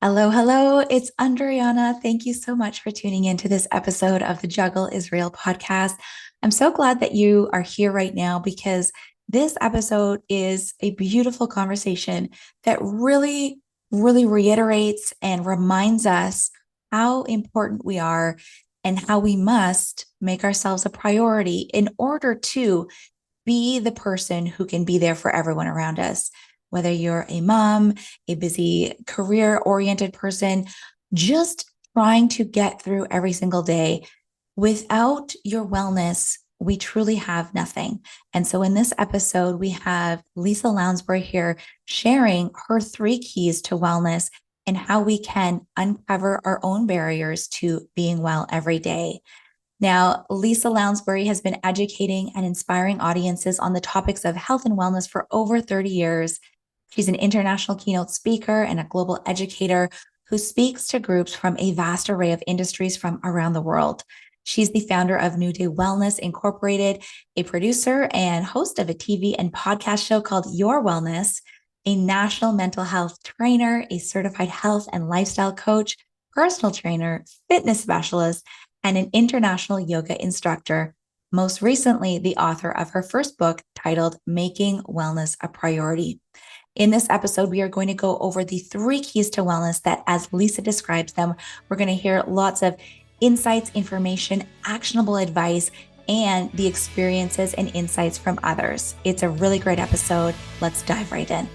Hello, hello. It's Andryanna. Thank you so much for tuning into this episode of the Juggle is Real podcast. I'm so glad that you are here right now because this episode is a beautiful conversation that really reiterates and reminds us how important we are and how we must make ourselves a priority in order to be the person who can be there for everyone around us. Whether you're a mom, a busy career oriented person, just trying to get through every single day. Without your wellness, we truly have nothing. And so in this episode, we have Lisa Lounsbury here sharing her 3 keys to wellness and how we can uncover our own barriers to being well every day. Now, Lisa Lounsbury has been educating and inspiring audiences on the topics of health and wellness for over 30 years. She's an international keynote speaker and a global educator who speaks to groups from a vast array of industries from around the world. She's the founder of New Day Wellness Incorporated, a producer and host of a TV and podcast show called Your Wellness, a national mental health trainer, a certified health and lifestyle coach, personal trainer, fitness specialist, and an international yoga instructor. Most recently, the author of her first book titled Making Wellness a Priority. In this episode, we are going to go over the 3 keys to wellness that, as Lisa describes them, we're going to hear lots of insights, information, actionable advice, and the experiences and insights from others. It's a really great episode. Let's dive right in.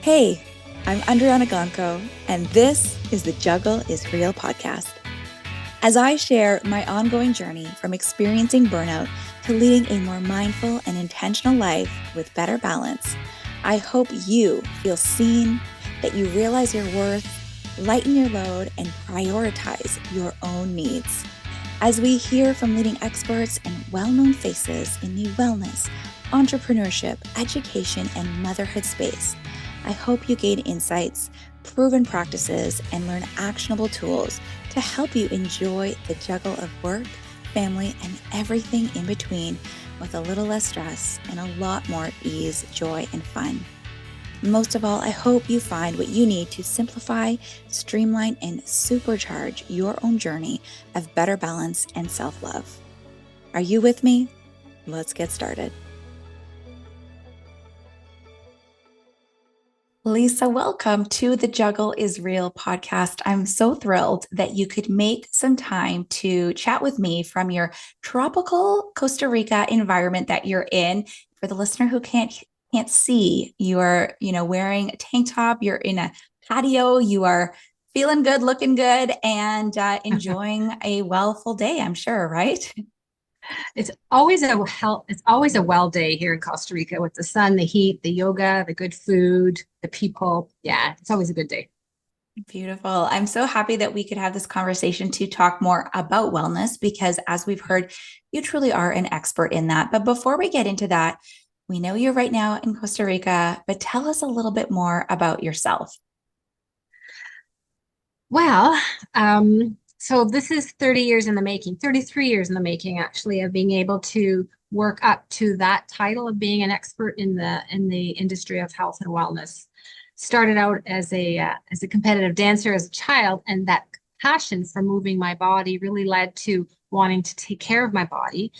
Hey, I'm Andryanna, and this is the Juggle is Real podcast. As I share my ongoing journey from experiencing burnout to leading a more mindful and intentional life with better balance, I hope you feel seen, that you realize your worth, lighten your load, and prioritize your own needs. As we hear from leading experts and well-known faces in the wellness, entrepreneurship, education, and motherhood space, I hope you gain insights, proven practices, and learn actionable tools to help you enjoy the juggle of work, family, and everything in between with a little less stress and a lot more ease, joy, and fun. Most of all, I hope you find what you need to simplify, streamline, and supercharge your own journey of better balance and self-love. Are you with me? Let's get started. Lisa, welcome to the Juggle is Real podcast. I'm so thrilled that you could make some time to chat with me from your tropical Costa Rica environment that you're in. For the listener who can't see, you are, wearing a tank top, you're in a patio, you are feeling good, looking good, and enjoying a full day, I'm sure, right? It's always a well day here in Costa Rica with the sun, the heat, the yoga, the good food, the people. Yeah, it's always a good day. Beautiful. I'm so happy that we could have this conversation to talk more about wellness because, as we've heard, you truly are an expert in that. But before we get into that, we know you're right now in Costa Rica, but tell us a little bit more about yourself. Well, so this is 30 years in the making, 33 years in the making, actually, of being able to work up to that title of being an expert in the industry of health and wellness. Started out as a competitive dancer as a child, and that passion for moving my body really led to wanting to take care of my body.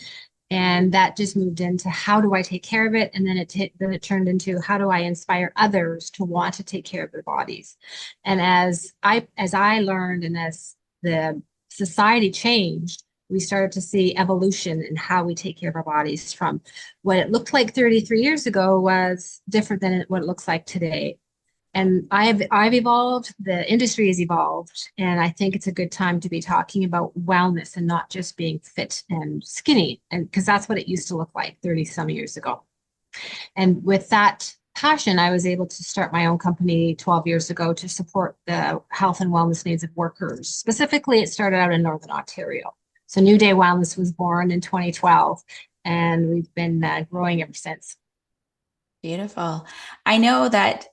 And that just moved into how do I take care of it? And then it turned into how do I inspire others to want to take care of their bodies? And as I learned and as the society changed, we started to see evolution in how we take care of our bodies. From what it looked like 33 years ago was different than what it looks like today. And I've evolved, the industry has evolved, and I think it's a good time to be talking about wellness and not just being fit and skinny, and because that's what it used to look like 30 some years ago. And with that passion, I was able to start my own company 12 years ago to support the health and wellness needs of workers. Specifically, it started out in Northern Ontario. So New Day Wellness was born in 2012, and we've been growing ever since. Beautiful. I know that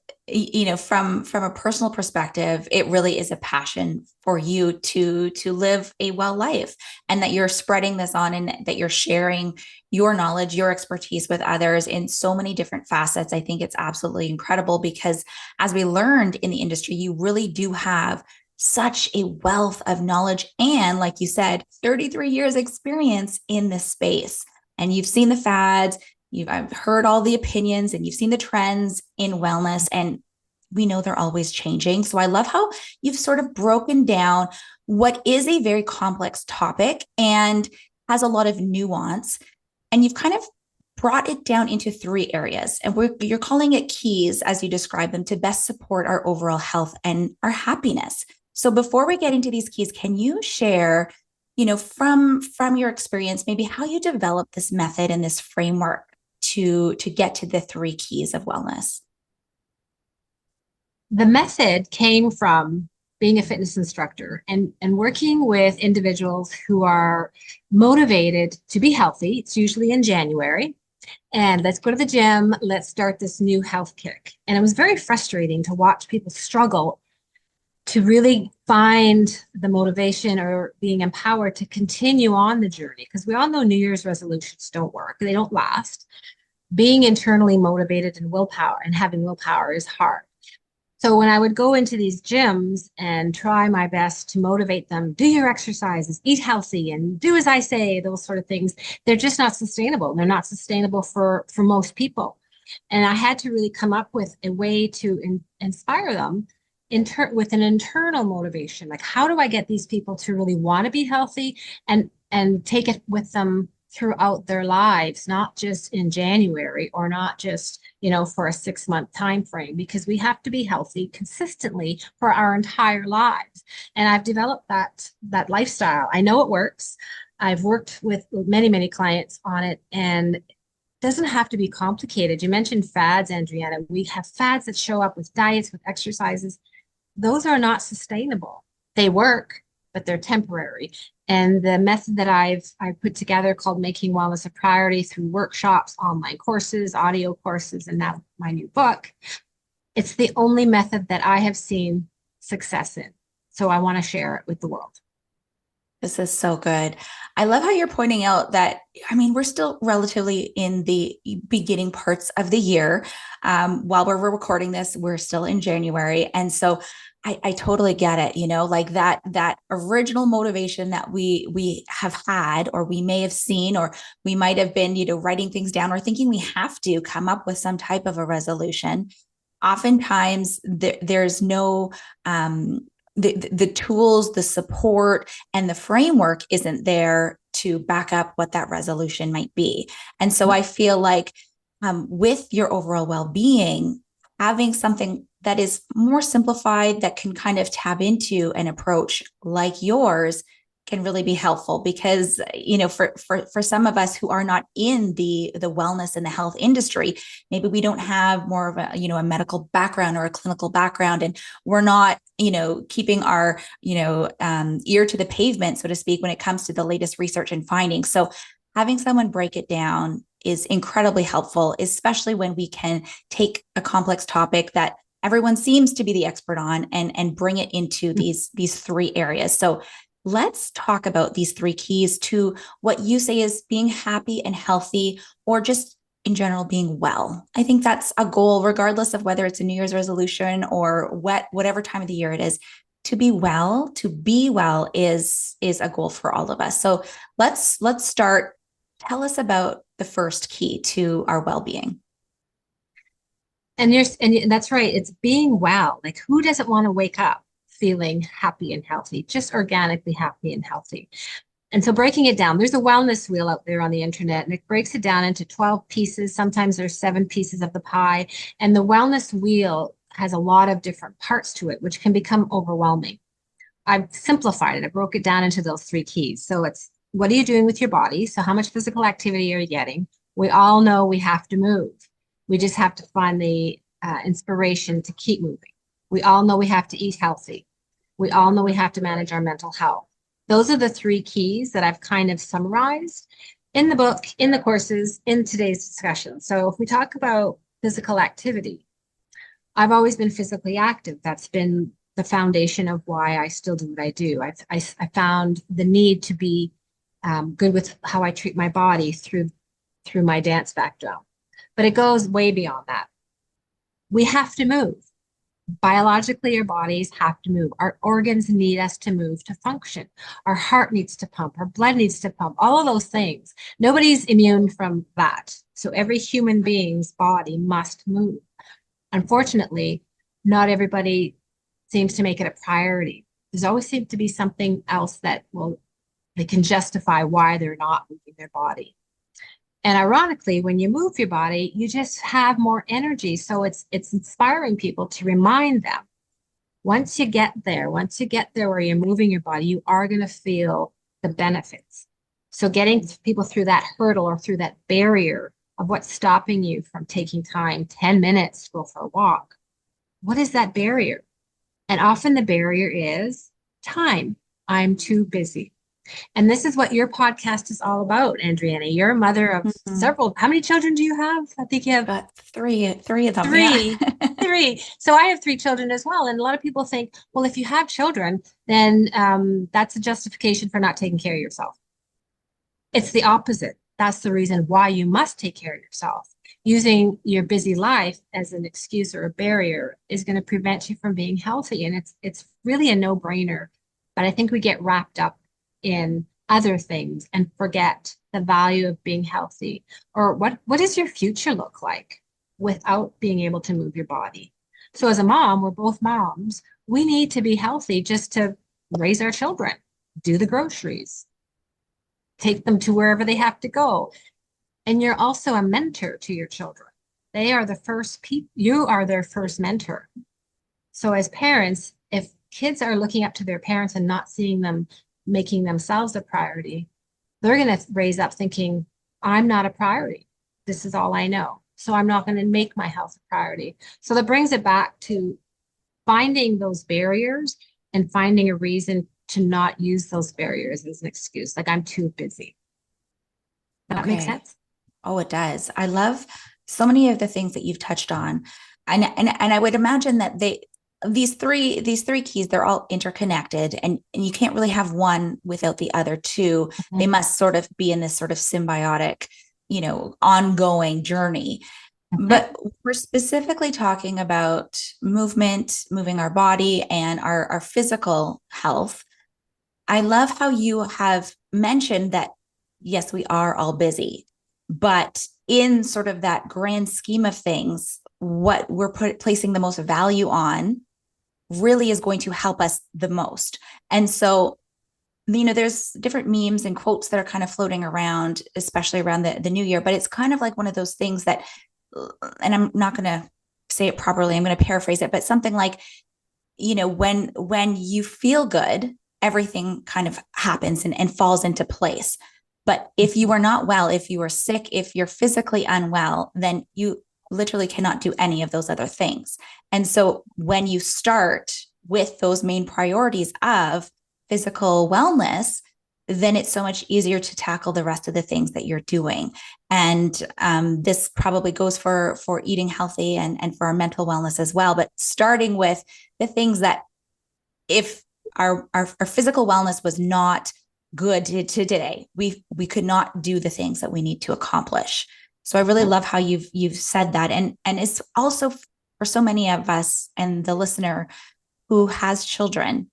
from a personal perspective, it really is a passion for you to live a well life, and that you're spreading this on, and that you're sharing your knowledge, your expertise with others in so many different facets. I think it's absolutely incredible because, as we learned in the industry, you really do have such a wealth of knowledge, and like you said, 33 years experience in this space. And you've seen the fads, I've heard all the opinions, and you've seen the trends in wellness, and we know they're always changing. So I love how you've sort of broken down what is a very complex topic and has a lot of nuance. And you've kind of brought it down into three areas. And you're calling it keys, as you describe them, to best support our overall health and our happiness. So before we get into these keys, can you share, from your experience, maybe how you developed this method and this framework to get to the three keys of wellness? The method came from being a fitness instructor and working with individuals who are motivated to be healthy. It's usually in January. And let's go to the gym. Let's start this new health kick. And it was very frustrating to watch people struggle to really find the motivation or being empowered to continue on the journey. Because we all know New Year's resolutions don't work, they don't last. Being internally motivated and willpower and having willpower is hard. So when I would go into these gyms and try my best to motivate them, do your exercises, eat healthy, and do as I say, those sort of things, they're just not sustainable. They're not sustainable for most people. And I had to really come up with a way to inspire them with an internal motivation. Like, how do I get these people to really want to be healthy and take it with them throughout their lives, not just in January or not just, for a 6-month time frame, because we have to be healthy consistently for our entire lives. And I've developed that lifestyle. I know it works. I've worked with many, many clients on it, and it doesn't have to be complicated. You mentioned fads, Andryanna. We have fads that show up with diets, with exercises. Those are not sustainable. They work, but they're temporary. And the method that I've put together, called Making Wellness a Priority, through workshops, online courses, audio courses, and now my new book, it's the only method that I have seen success in. So I want to share it with the world. This is so good. I love how you're pointing out that, we're still relatively in the beginning parts of the year. While we're recording this, we're still in January. And so I totally get it, like that original motivation that we have had, or we may have seen, or we might have been, writing things down or thinking we have to come up with some type of a resolution. Oftentimes there's no, the tools, the support, and the framework isn't there to back up what that resolution might be. And so I feel like, with your overall well-being, having something that is more simplified, that can kind of tap into an approach like yours, can really be helpful. Because for some of us who are not in the wellness and the health industry, maybe we don't have more of a medical background or a clinical background, and we're not keeping our ear to the pavement, so to speak, when it comes to the latest research and findings. So having someone break it down is incredibly helpful, especially when we can take a complex topic that everyone seems to be the expert on, and bring it into these three areas. So let's talk about these three keys to what you say is being happy and healthy, or just in general being well. I think that's a goal, regardless of whether it's a New Year's resolution or whatever time of the year it is. To be well is a goal for all of us. So let's start. Tell us about the first key to our well-being. And that's right. It's being well. Like, who doesn't want to wake up feeling happy and healthy, just organically happy and healthy? And so breaking it down, there's a wellness wheel out there on the internet, and it breaks it down into 12 pieces. Sometimes there's 7 pieces of the pie. And the wellness wheel has a lot of different parts to it, which can become overwhelming. I've simplified it. I broke it down into those 3 keys. So it's, what are you doing with your body? So how much physical activity are you getting? We all know we have to move. We just have to find the inspiration to keep moving. We all know we have to eat healthy. We all know we have to manage our mental health. Those are the 3 keys that I've kind of summarized in the book, in the courses, in today's discussion. So if we talk about physical activity. I've always been physically active. That's been the foundation of why I still do what I do. I found the need to be good with how I treat my body through my dance background. But it goes way beyond that. We have to move. Biologically, our bodies have to move. Our organs need us to move to function. Our heart needs to pump. Our blood needs to pump. All of those things. Nobody's immune from that. So every human being's body must move. Unfortunately, not everybody seems to make it a priority. There's always seems to be something else that they can justify why they're not moving their body. And ironically, when you move your body, you just have more energy. So it's inspiring people to remind them, once you get there where you're moving your body, you are going to feel the benefits. So getting people through that hurdle or through that barrier of what's stopping you from taking time, 10 minutes to go for a walk. What is that barrier? And often the barrier is time. I'm too busy. And this is what your podcast is all about, Andryanna. You're a mother of several. How many children do you have? I think you have got three of them. Three. Yeah. Three. So I have 3 children as well. And a lot of people think, well, if you have children, then that's a justification for not taking care of yourself. It's the opposite. That's the reason why you must take care of yourself. Using your busy life as an excuse or a barrier is going to prevent you from being healthy. And it's really a no-brainer. But I think we get wrapped up in other things and forget the value of being healthy. Or what does your future look like without being able to move your body? So as a mom, we're both moms. We need to be healthy just to raise our children, do the groceries, take them to wherever they have to go. And you're also a mentor to your children. They are the first people, you are their first mentor. So as parents, if kids are looking up to their parents and not seeing them making themselves a priority, they're going to raise up thinking, I'm not a priority. This is all I know. So I'm not going to make my health a priority. So that brings it back to finding those barriers and finding a reason to not use those barriers as an excuse. Like, I'm too busy. That makes sense? Oh, it does. I love so many of the things that you've touched on. And I would imagine that these three keys, they're all interconnected, and you can't really have one without the other two. They must sort of be in this sort of symbiotic, ongoing journey. But we're specifically talking about movement, moving our body and our physical health. I love how you have mentioned that, yes, we are all busy, but in sort of that grand scheme of things, what we're placing the most value on really is going to help us the most. And so, there's different memes and quotes that are kind of floating around, especially around the new year, but it's kind of like one of those things that, and I'm not going to say it properly, I'm going to paraphrase it, but something like, when you feel good, everything kind of happens and falls into place. But if you are not well, if you are sick, if you're physically unwell, then you literally cannot do any of those other things. And so when you start with those main priorities of physical wellness, then it's so much easier to tackle the rest of the things that you're doing. And this probably goes for eating healthy and for our mental wellness as well. But starting with the things that, if our physical wellness was not good today, we could not do the things that we need to accomplish. So I really love how you've said that. And it's also for so many of us and the listener who has children,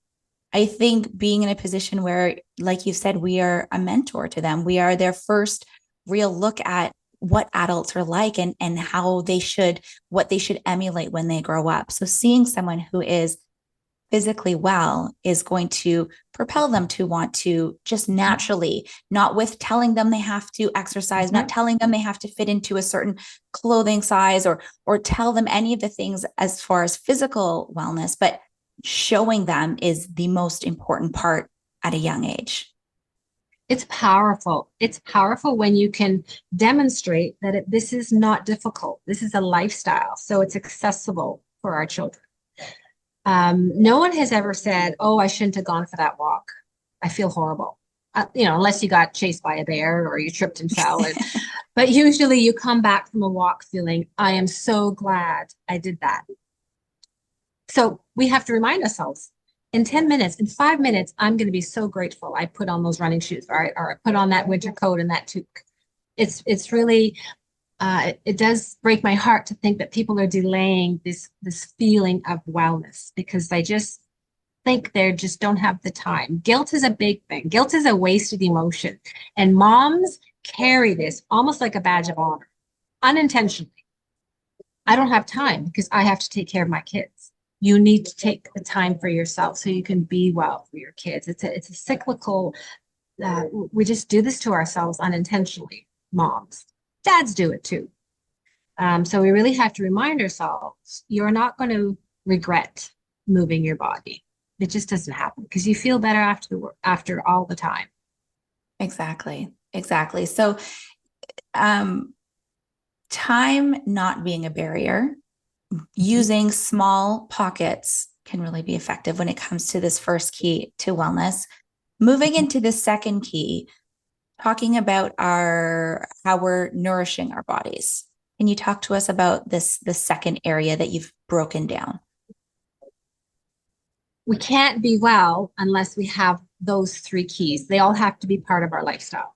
I think being in a position where, like you said, we are a mentor to them. We are their first real look at what adults are like and what they should emulate when they grow up. So seeing someone who is physically well is going to propel them to want to just naturally, not with telling them they have to exercise, not telling them they have to fit into a certain clothing size or tell them any of the things as far as physical wellness, but showing them is the most important part at a young age. It's powerful. It's powerful when you can demonstrate that this is not difficult. This is a lifestyle, so it's accessible for our children. No one has ever said, oh, I shouldn't have gone for that walk. I feel horrible. unless you got chased by a bear or you tripped and fell. But usually you come back from a walk feeling, I am so glad I did that. So we have to remind ourselves in 10 minutes, in 5 minutes, I'm going to be so grateful I put on those running shoes, or I put on that winter coat and that toque. It's really, it does break my heart to think that people are delaying this feeling of wellness because they just think they just don't have the time. Guilt is a big thing. Guilt is a wasted emotion. And moms carry this almost like a badge of honor, unintentionally. I don't have time because I have to take care of my kids. You need to take the time for yourself so you can be well for your kids. It's a cyclical, we just do this to ourselves unintentionally, moms. Dads do it too. So we really have to remind ourselves, you're not going to regret moving your body. It just doesn't happen because you feel better after the work, after all the time. Exactly. Exactly. So, time not being a barrier, using small pockets can really be effective when it comes to this first key to wellness. Moving into the second key, talking about how we're nourishing our bodies. Can you talk to us about the second area that you've broken down? We can't be well unless we have those three keys. They all have to be part of our lifestyle.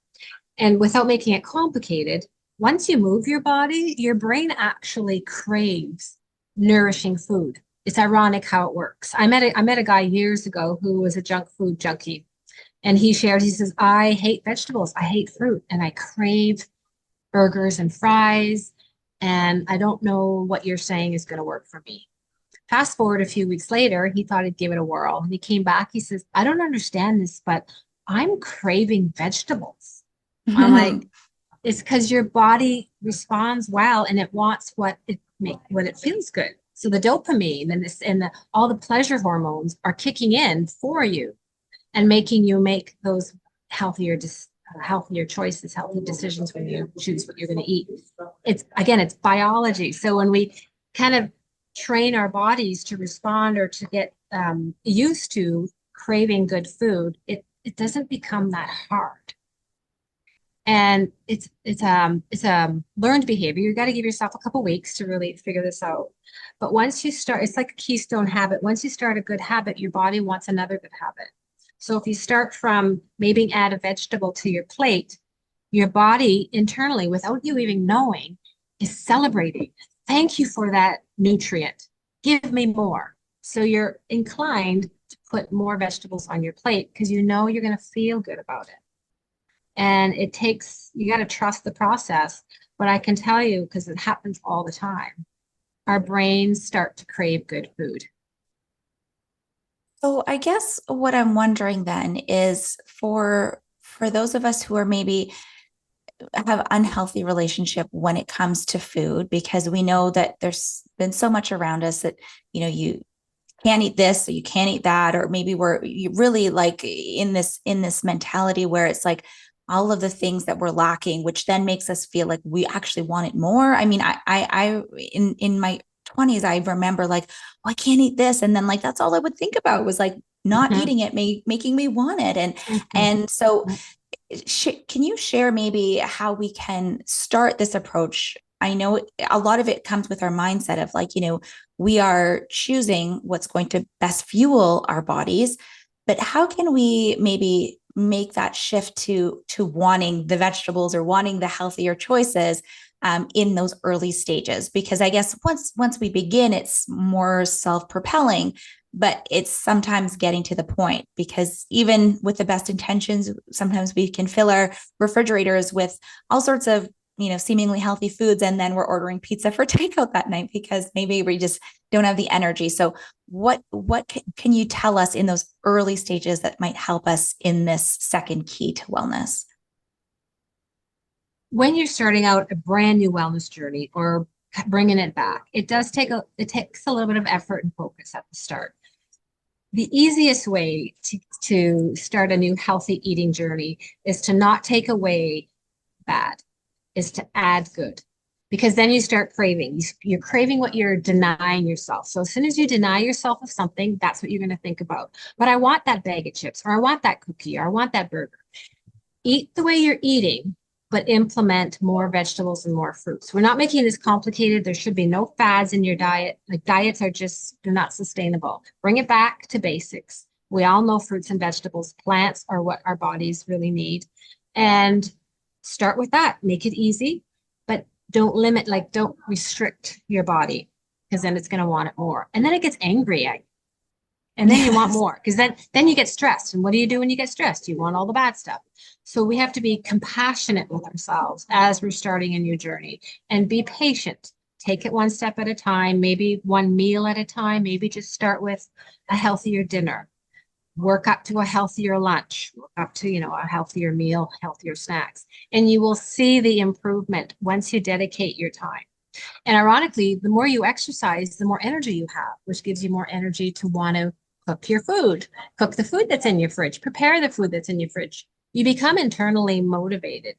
And without making it complicated, once you move your body, your brain actually craves nourishing food. It's ironic how it works. I met a guy years ago who was a junk food junkie. And he says, I hate vegetables. I hate fruit. And I crave burgers and fries. And I don't know what you're saying is going to work for me. Fast forward a few weeks later, he thought he'd give it a whirl. And he came back. He says, I don't understand this, but I'm craving vegetables. I'm like, it's because your body responds well and it wants what it feels good. So the dopamine and all the pleasure hormones are kicking in for you and making you make those healthier choices, healthy decisions when you choose what you're going to eat. It's biology. So when we kind of train our bodies to respond or to get used to craving good food, it doesn't become that hard. And it's a learned behavior. You got to give yourself a couple weeks to really figure this out. But once you start, it's like a keystone habit. Once you start a good habit, your body wants another good habit. So if you start from maybe add a vegetable to your plate, your body internally, without you even knowing, is celebrating. Thank you for that nutrient. Give me more. So you're inclined to put more vegetables on your plate because you know you're going to feel good about it. And you got to trust the process. But I can tell you, because it happens all the time, our brains start to crave good food. So I guess what I'm wondering then is for those of us who are maybe have unhealthy relationship when it comes to food, because we know that there's been so much around us that, you can't eat this or you can't eat that, or maybe you really like in this mentality where it's like all of the things that we're lacking, which then makes us feel like we actually want it more. I mean, I in my 20s, I remember like, oh, I can't eat this. And then like, that's all I would think about was like not eating it, making me want it. And so can you share maybe how we can start this approach? I know a lot of it comes with our mindset of like, we are choosing what's going to best fuel our bodies, but how can we maybe make that shift to wanting the vegetables or wanting the healthier choices in those early stages? Because I guess once we begin, it's more self-propelling, but it's sometimes getting to the point, because even with the best intentions, sometimes we can fill our refrigerators with all sorts of seemingly healthy foods, and then we're ordering pizza for takeout that night because maybe we just don't have the energy. So what can you tell us in those early stages that might help us in this second key to wellness? When you're starting out a brand new wellness journey or bringing it back, it takes a little bit of effort and focus at the start. The easiest way to start a new healthy eating journey is to not take away bad, is to add good, because then you start craving. You're craving what you're denying yourself. So as soon as you deny yourself of something, that's what you're going to think about. But I want that bag of chips, or I want that cookie, or I want that burger. eat the way you're eating, but implement more vegetables and more fruits. We're not making this complicated. There should be no fads in your diet. Like diets are just, they're not sustainable. Bring it back to basics. We all know fruits and vegetables, plants are what our bodies really need. And start with that. Make it easy, but don't limit, like don't restrict your body because then it's going to want it more. And then it gets angry at you. And then you want Yes. more because then you get stressed. And what do you do when you get stressed? You want all the bad stuff. So we have to be compassionate with ourselves as we're starting a new journey and be patient. Take it one step at a time, maybe one meal at a time, maybe just start with a healthier dinner, work up to a healthier lunch, work up to, a healthier meal, healthier snacks. And you will see the improvement once you dedicate your time. And ironically, the more you exercise, the more energy you have, which gives you more energy to want to cook your food, cook the food that's in your fridge, prepare the food that's in your fridge. You become internally motivated.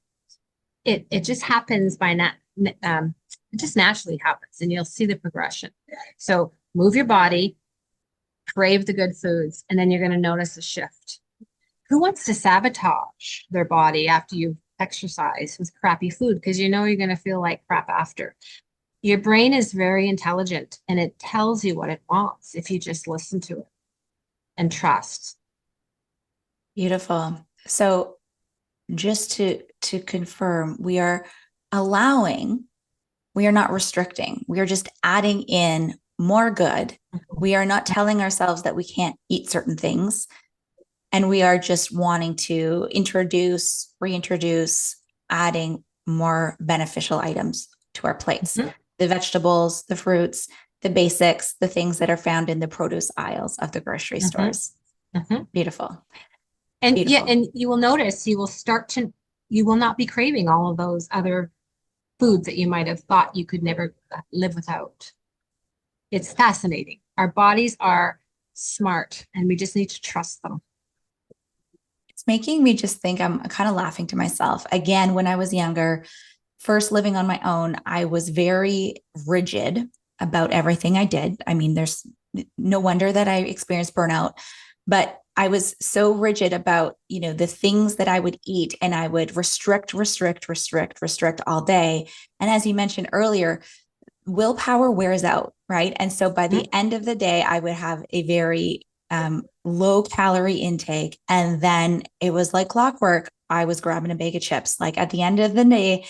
It just happens it just naturally happens, and you'll see the progression. So move your body, crave the good foods, and then you're going to notice a shift. Who wants to sabotage their body after you've exercised with crappy food? Because you're going to feel like crap after. Your brain is very intelligent and it tells you what it wants if you just listen to it and trust. Beautiful. So just to confirm, we are allowing, we are not restricting. We are just adding in more good. We are not telling ourselves that we can't eat certain things. And we are just wanting to reintroduce, adding more beneficial items to our plates. Mm-hmm. The vegetables, the fruits, the basics, the things that are found in the produce aisles of the grocery stores. Mm-hmm. Beautiful. And Beautiful. and you will notice you will not be craving all of those other foods that you might have thought you could never live without. It's fascinating. Our bodies are smart and we just need to trust them. It's making me just think, I'm kind of laughing to myself. Again, when I was younger, first living on my own, I was very rigid about everything I did. I mean, there's no wonder that I experienced burnout, but I was so rigid about, the things that I would eat, and I would restrict all day. And as you mentioned earlier, willpower wears out, right? And so by the end of the day, I would have a very low calorie intake. And then it was like clockwork. I was grabbing a bag of chips. Like at the end of the day,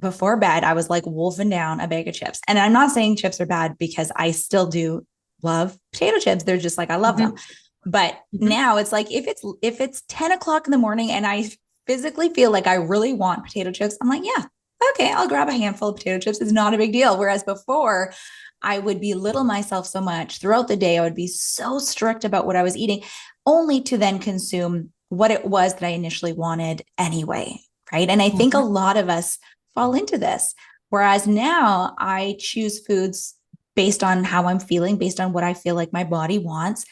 before bed, I was like wolfing down a bag of chips. And I'm not saying chips are bad, because I still do love potato chips. They're just like, I love them. But now it's like, if it's 10 o'clock in the morning and I physically feel like I really want potato chips, I'm like, yeah, okay, I'll grab a handful of potato chips. It's not a big deal. Whereas before, I would belittle myself so much throughout the day. I would be so strict about what I was eating, only to then consume what it was that I initially wanted anyway. Right. And I think a lot of us fall into this. Whereas now I choose foods based on how I'm feeling, based on what I feel like my body wants.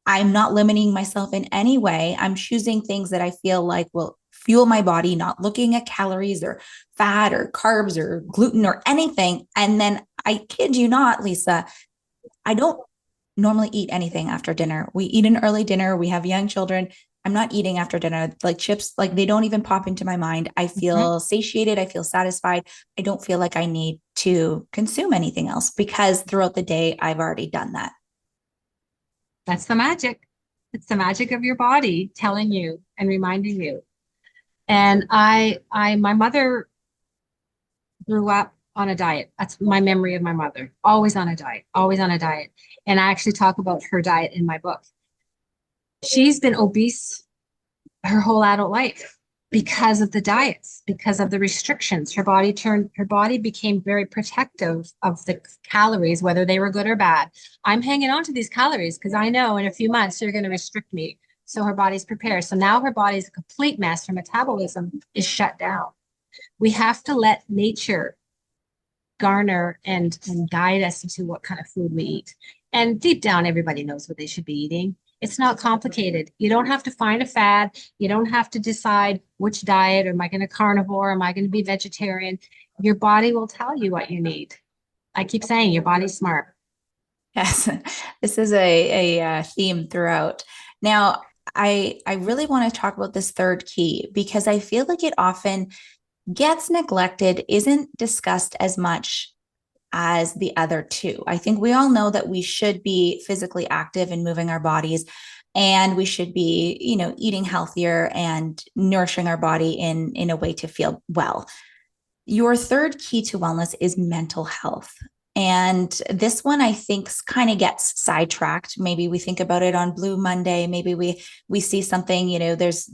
I'm not limiting myself in any way. I'm choosing things that I feel like will fuel my body, not looking at calories or fat or carbs or gluten or anything. And then I kid you not, Lisa, I don't normally eat anything after dinner. We eat an early dinner. We have young children. I'm not eating after dinner. Like chips, like they don't even pop into my mind. I feel satiated. I feel satisfied. I don't feel like I need to consume anything else, because throughout the day, I've already done that. That's the magic. It's the magic of your body telling you and reminding you. And my mother grew up on a diet. That's my memory of my mother. Always on a diet, always on a diet. And I actually talk about her diet in my book. She's been obese her whole adult life because of the diets, because of the restrictions. Her body became very protective of the calories, whether they were good or bad. I'm hanging on to these calories because I know in a few months you're going to restrict me. So her body's prepared. So now her body's a complete mess. Her metabolism is shut down. We have to let nature garner and guide us into what kind of food we eat. And deep down, everybody knows what they should be eating. It's not complicated. You don't have to find a fad. You don't have to decide which diet. Am I going to carnivore? Am I going to be vegetarian? Your body will tell you what you need. I keep saying your body's smart. Yes, this is a theme throughout. Now, I really want to talk about this third key because I feel like it often gets neglected, isn't discussed as much as the other two. I think we all know that we should be physically active and moving our bodies, and we should be, eating healthier and nourishing our body in a way to feel well. Your third key to wellness is mental health. And this one, I think, kind of gets sidetracked. Maybe we think about it on Blue Monday. Maybe we see something, there's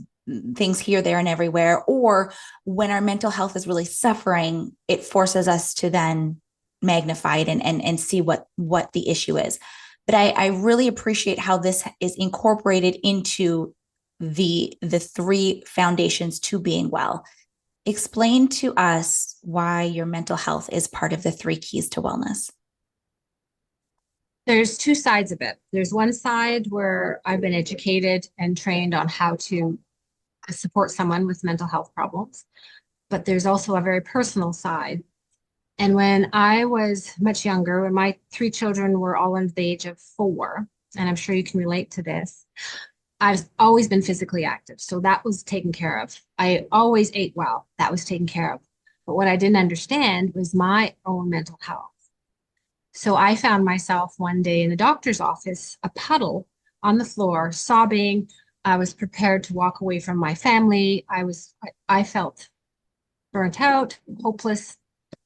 things here, there, and everywhere. Or when our mental health is really suffering, it forces us to then magnify it and see what the issue is. But I really appreciate how this is incorporated into the three foundations to being well. Explain to us why your mental health is part of the three keys to wellness. There's two sides of it. There's one side where I've been educated and trained on how to support someone with mental health problems, but there's also a very personal side. And when I was much younger, when my three children were all under the age of 4, and I'm sure you can relate to this, I've always been physically active. So that was taken care of. I always ate well. That was taken care of. But what I didn't understand was my own mental health. So I found myself one day in the doctor's office, a puddle on the floor, sobbing. I was prepared to walk away from my family. I felt burnt out, hopeless,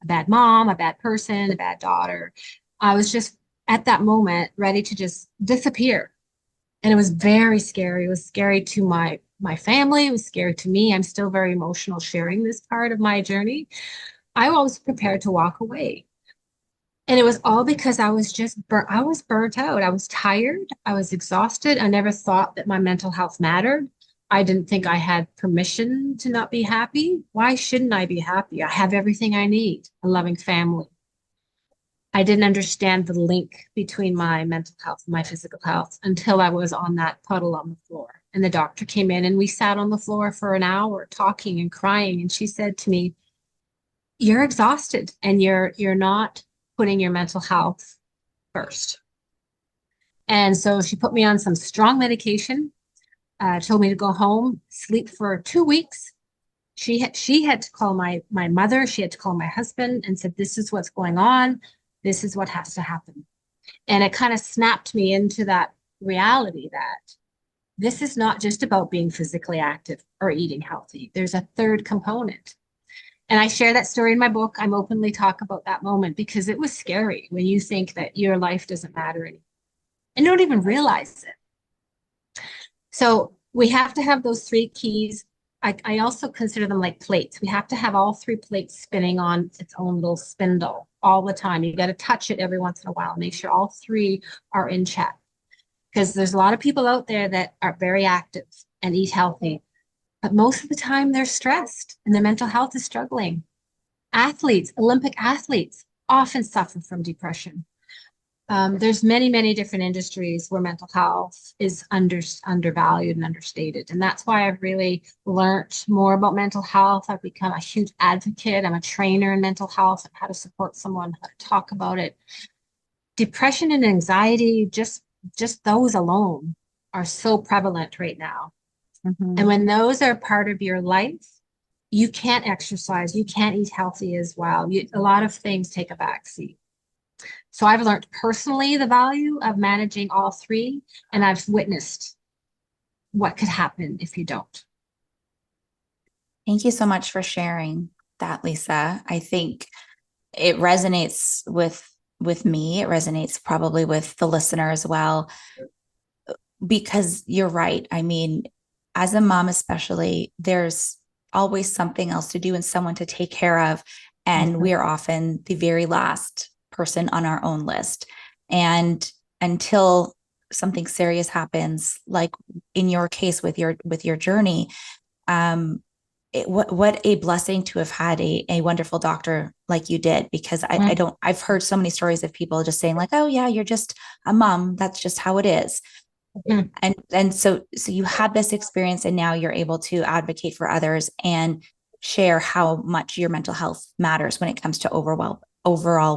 a bad mom, a bad person, a bad daughter. I was just at that moment ready to just disappear. And it was very scary. It was scary to my family. It was scary to me. I'm still very emotional sharing this part of my journey. I was prepared to walk away. And it was all because I was I was burnt out. I was tired. I was exhausted. I never thought that my mental health mattered. I didn't think I had permission to not be happy. Why shouldn't I be happy? I have everything I need, a loving family. I didn't understand the link between my mental health and my physical health until I was on that puddle on the floor. And the doctor came in and we sat on the floor for an hour talking and crying. And she said to me, "You're exhausted and you're not putting your mental health first." And so she put me on some strong medication, told me to go home, sleep for 2 weeks. She had to call my mother, she had to call my husband and said, "This is what's going on. This is what has to happen." And it kind of snapped me into that reality that this is not just about being physically active or eating healthy. There's a third component. And I share that story in my book. I'm openly talk about that moment because it was scary when you think that your life doesn't matter anymore and don't even realize it. So we have to have those three keys. I also consider them like plates. We have to have all three plates spinning on its own little spindle all the time. You got to touch it every once in a while and make sure all three are in check. Because there's a lot of people out there that are very active and eat healthy, but most of the time they're stressed and their mental health is struggling. Athletes, Olympic athletes, often suffer from depression. There's many different industries where mental health is undervalued and understated. And that's why I've really learned more about mental health. I've become a huge advocate. I'm a trainer in mental health and how to support someone, how to talk about it. Depression and anxiety, just those alone are so prevalent right now. Mm-hmm. And when those are part of your life, you can't exercise, you can't eat healthy as well. A lot of things take a backseat. So I've learned personally the value of managing all three, and I've witnessed what could happen if you don't. Thank you so much for sharing that, Lisa. I think it resonates with me. It resonates probably with the listener as well, because you're right. I mean, as a mom, especially, there's always something else to do and someone to take care of. And mm-hmm. we are often the very last person on our own list. And until something serious happens, like in your case with your journey, what a blessing to have had a wonderful doctor like you did, because I've heard so many stories of people just saying like, "Oh yeah, you're just a mom. That's just how it is." Mm-hmm. And so you had this experience and now you're able to advocate for others and share how much your mental health matters when it comes to overall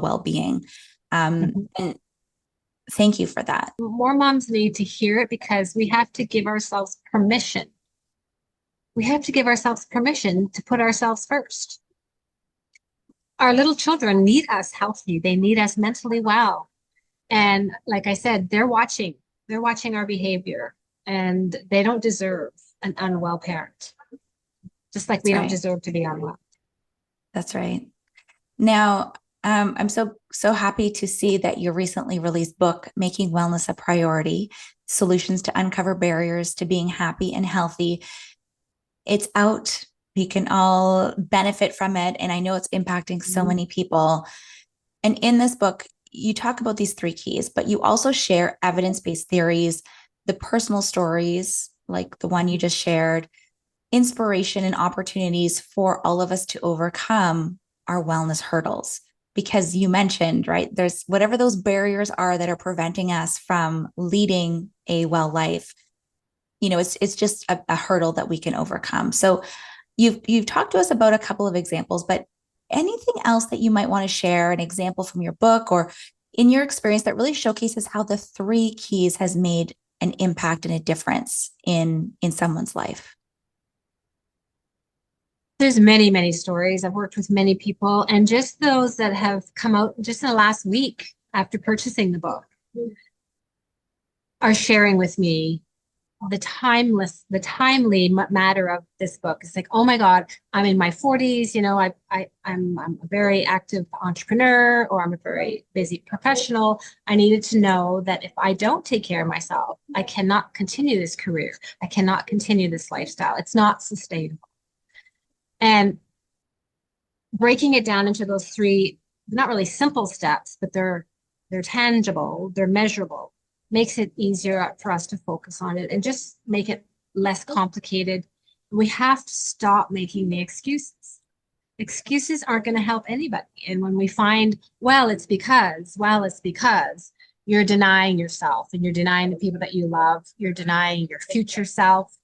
well-being. Mm-hmm. And Thank you for that. More moms need to hear it because we have to give ourselves permission. We have to give ourselves permission to put ourselves first. Our little children need us healthy. They need us mentally well. And like I said, they're watching our behavior, and they don't deserve an unwell parent, just like That's we don't right. deserve to be unwell. That's right. Now, I'm so happy to see that your recently released book, Making Wellness a Priority: Solutions to Uncover Barriers to Being Happy and Healthy. It's out. We can all benefit from it. And I know it's impacting so many people. And in this book, you talk about these three keys, but you also share evidence-based theories, the personal stories, like the one you just shared, inspiration and opportunities for all of us to overcome our wellness hurdles. Because you mentioned, right, there's whatever those barriers are that are preventing us from leading a well life, it's just a hurdle that we can overcome. So you've talked to us about a couple of examples, but anything else that you might want to share, an example from your book or in your experience that really showcases how the three keys has made an impact and a difference in someone's life? There's many, many stories. I've worked with many people, and just those that have come out just in the last week after purchasing the book are sharing with me the timely matter of this book. It's like, oh my God, I'm in my 40s, I'm a very active entrepreneur, or I'm a very busy professional. I needed to know that if I don't take care of myself, I cannot continue this career. I cannot continue this lifestyle. It's not sustainable. And breaking it down into those three, not really simple steps, but they're tangible, they're measurable, makes it easier for us to focus on it and just make it less complicated. We have to stop making the excuses. Excuses aren't going to help anybody. And when we find, it's because, you're denying yourself, and you're denying the people that you love, you're denying your future self.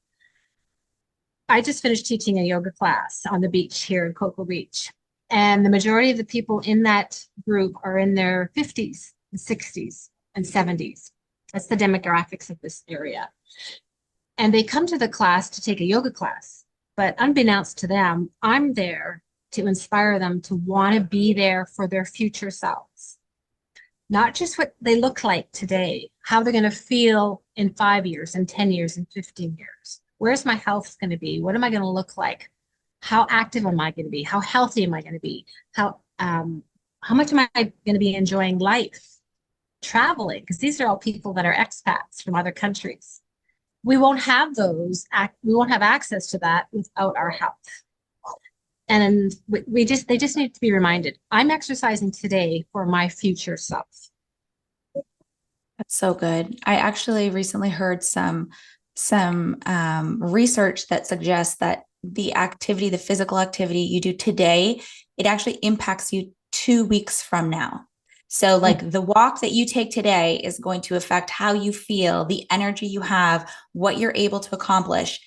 I just finished teaching a yoga class on the beach here in Cocoa Beach. And the majority of the people in that group are in their 50s and 60s and 70s. That's the demographics of this area. And they come to the class to take a yoga class. But unbeknownst to them, I'm there to inspire them to want to be there for their future selves. Not just what they look like today, how they're going to feel in 5 years, and 10 years, and 15 years. Where's my health going to be? What am I going to look like? How active am I going to be? How healthy am I going to be? How much am I going to be enjoying life? Traveling, because these are all people that are expats from other countries. We won't have access to that without our health. And they just need to be reminded, I'm exercising today for my future self. That's so good. I actually recently heard some research that suggests that the physical activity you do today, it actually impacts you 2 weeks from now. So like the walk that you take today is going to affect how you feel, the energy you have, what you're able to accomplish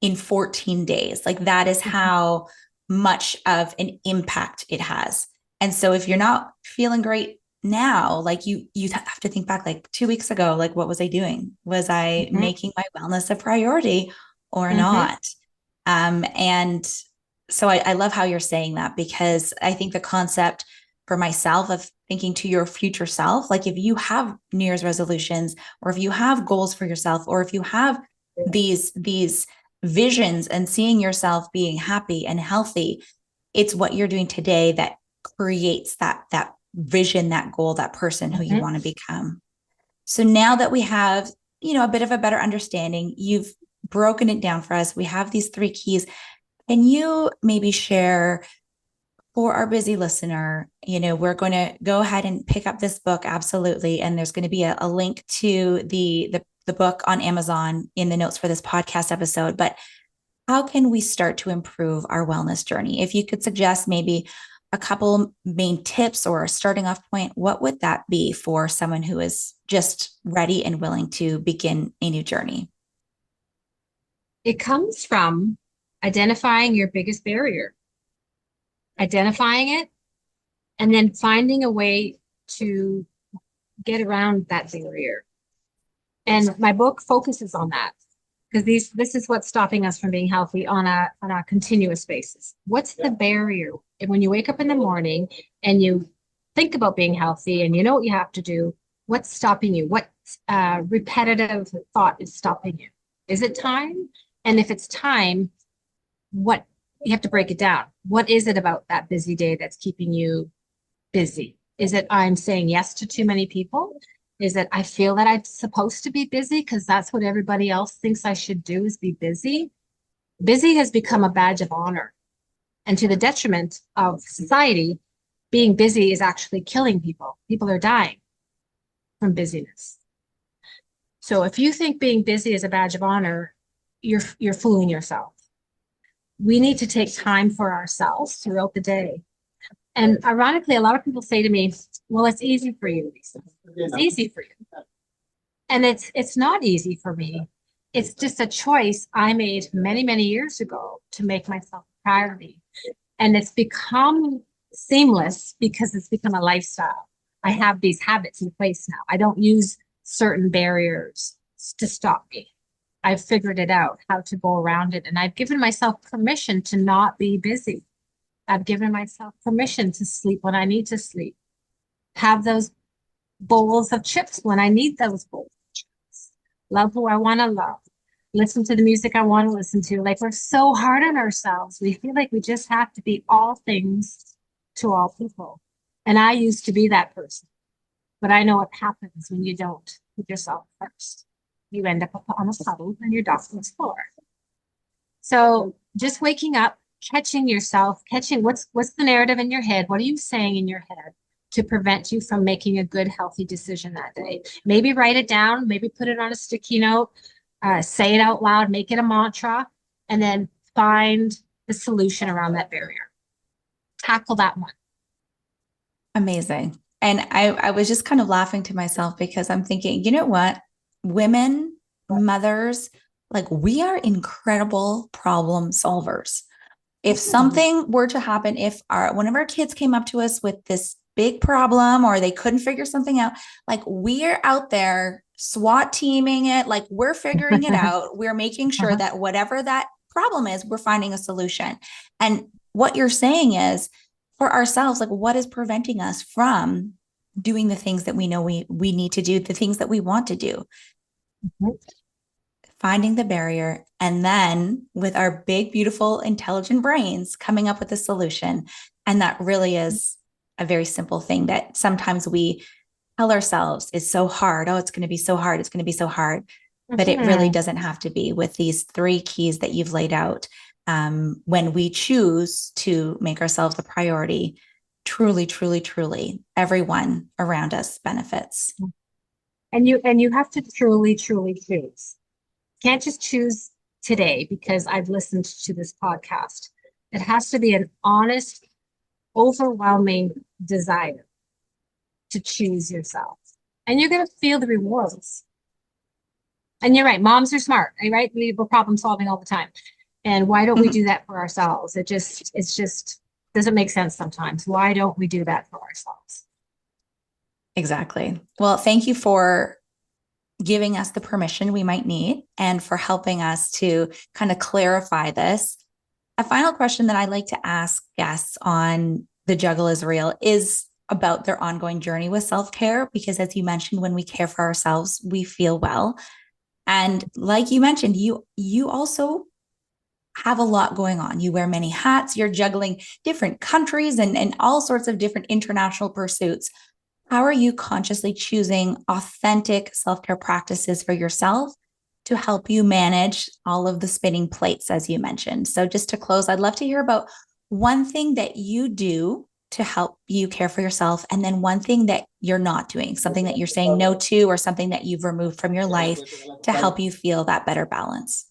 in 14 days. Like that is how much of an impact it has. And so if you're not feeling great now, like you have to think back, like 2 weeks ago, like what was I doing? Was I making my wellness a priority or not? And so I love how you're saying that, because I think the concept for myself of thinking to your future self, like if you have New Year's resolutions, or if you have goals for yourself, or if you have these visions and seeing yourself being happy and healthy, it's what you're doing today that creates that vision, that goal, that person who you want to become. So now that we have, a bit of a better understanding, you've broken it down for us. We have these three keys. Can you maybe share for our busy listener, we're going to go ahead and pick up this book. Absolutely. And there's going to be a link to the book on Amazon in the notes for this podcast episode. But how can we start to improve our wellness journey? If you could suggest maybe a couple main tips or a starting off point, what would that be for someone who is just ready and willing to begin a new journey? It comes from identifying your biggest barrier, identifying it, and then finding a way to get around that barrier. And my book focuses on that because this is what's stopping us from being healthy on a continuous basis. What's the barrier? And when you wake up in the morning and you think about being healthy and you know what you have to do, what's stopping you? What repetitive thought is stopping you? Is it time? And if it's time, what you have to break it down. What is it about that busy day that's keeping you busy? Is it I'm saying yes to too many people? Is it I feel that I'm supposed to be busy because that's what everybody else thinks I should do is be busy? Busy has become a badge of honor. And to the detriment of society, being busy is actually killing people. People are dying from busyness. So if you think being busy is a badge of honor, you're fooling yourself. We need to take time for ourselves throughout the day. And ironically, a lot of people say to me, well, it's easy for you, Lisa. It's easy for you. And it's not easy for me. It's just a choice I made many, many years ago to make myself a priority. And it's become seamless because it's become a lifestyle. I have these habits in place now. I don't use certain barriers to stop me. I've figured it out how to go around it. And I've given myself permission to not be busy. I've given myself permission to sleep when I need to sleep. Have those bowls of chips when I need those bowls of chips. Love who I want to love. Listen to the music I want to listen to. Like we're so hard on ourselves. We feel like we just have to be all things to all people. And I used to be that person. But I know what happens when you don't put yourself first. You end up on a puddle and you're down on the floor. So just waking up, catching yourself, catching what's the narrative in your head? What are you saying in your head to prevent you from making a good, healthy decision that day? Maybe write it down, maybe put it on a sticky note, say it out loud, make it a mantra, and then find the solution around that barrier. Tackle that one. Amazing. And I was just kind of laughing to myself because I'm thinking, you know what? Women, mothers, like we are incredible problem solvers. If something were to happen, if one of our kids came up to us with this big problem or they couldn't figure something out, like we're out there SWAT teaming it, like we're figuring it out. We're making sure that whatever that problem is, we're finding a solution. And what you're saying is for ourselves, like what is preventing us from doing the things that we know we need to do, the things that we want to do? Finding the barrier, and then with our big, beautiful, intelligent brains coming up with a solution. And that really is a very simple thing that sometimes we tell ourselves is so hard. Oh, it's going to be so hard. It's going to be so hard. But it really doesn't have to be with these 3 keys that you've laid out. When we choose to make ourselves a priority, truly, truly, truly, everyone around us benefits. And you have to truly, truly choose. Can't just choose today because I've listened to this podcast. It has to be an honest, overwhelming desire to choose yourself. And you're going to feel the rewards. And you're right. Moms are smart, right? We're problem solving all the time. And why don't we do that for ourselves? It's just doesn't make sense sometimes. Why don't we do that for ourselves? Exactly. Well, thank you for giving us the permission we might need and for helping us to kind of clarify this. A final question that I like to ask guests on The Juggle is Real is about their ongoing journey with self-care, because as you mentioned, when we care for ourselves, we feel well. And like you mentioned, you also have a lot going on. You wear many hats, you're juggling different countries and all sorts of different international pursuits. How are you consciously choosing authentic self-care practices for yourself to help you manage all of the spinning plates, as you mentioned? So just to close, I'd love to hear about one thing that you do to help you care for yourself, and then one thing that you're not doing, something that you're saying no to, or something that you've removed from your life to help you feel that better balance.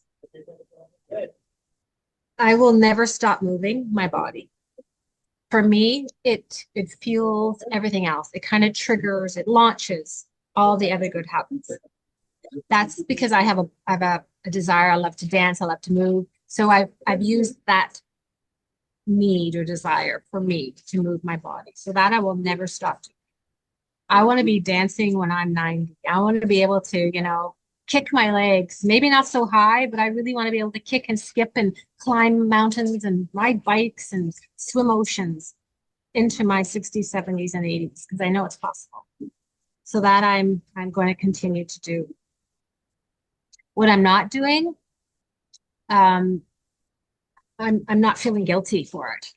I will never stop moving my body. For me, it fuels everything else. It kind of triggers, it launches all the other good habits. That's because I have a desire. I love to dance. I love to move. So I've used that need or desire for me to move my body. So that I will never stop doing. I want to be dancing when I'm 90. I want to be able to, kick my legs, maybe not so high, but I really want to be able to kick and skip and climb mountains and ride bikes and swim oceans into my 60s, 70s, and 80s because I know it's possible. So that I'm going to continue to do. What I'm not doing, um, I'm not feeling guilty for it.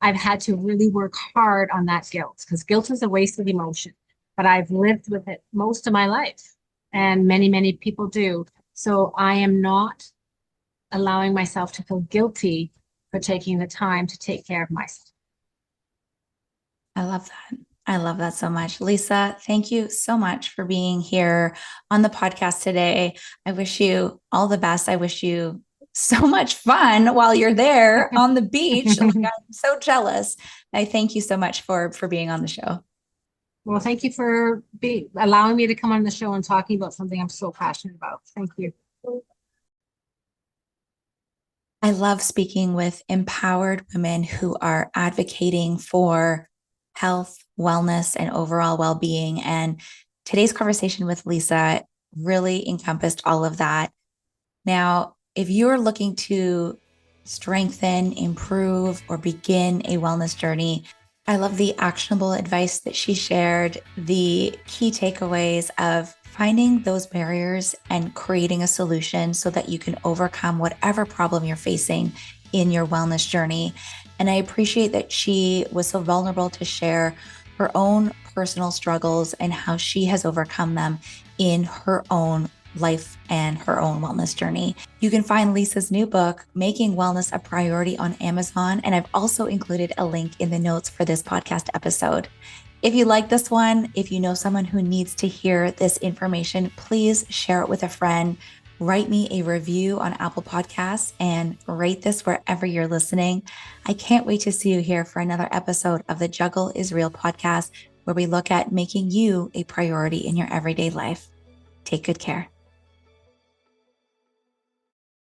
I've had to really work hard on that guilt because guilt is a wasted emotion, but I've lived with it most of my life, and many, many people do. So I am not allowing myself to feel guilty for taking the time to take care of myself. I love that. I love that so much. Lisa, thank you so much for being here on the podcast today. I wish you all the best. I wish you so much fun while you're there on the beach. Like, I'm so jealous. I thank you so much for being on the show. Well, thank you for allowing me to come on the show and talking about something I'm so passionate about. Thank you. I love speaking with empowered women who are advocating for health, wellness, and overall well being. And today's conversation with Lisa really encompassed all of that. Now, if you're looking to strengthen, improve, or begin a wellness journey, I love the actionable advice that she shared, the key takeaways of finding those barriers and creating a solution so that you can overcome whatever problem you're facing in your wellness journey. And I appreciate that she was so vulnerable to share her own personal struggles and how she has overcome them in her own life and her own wellness journey. You can find Lisa's new book, Making Wellness a Priority, on Amazon. And I've also included a link in the notes for this podcast episode. If you like this one, if you know someone who needs to hear this information, please share it with a friend. Write me a review on Apple Podcasts and rate this wherever you're listening. I can't wait to see you here for another episode of the Juggle is Real podcast, where we look at making you a priority in your everyday life. Take good care.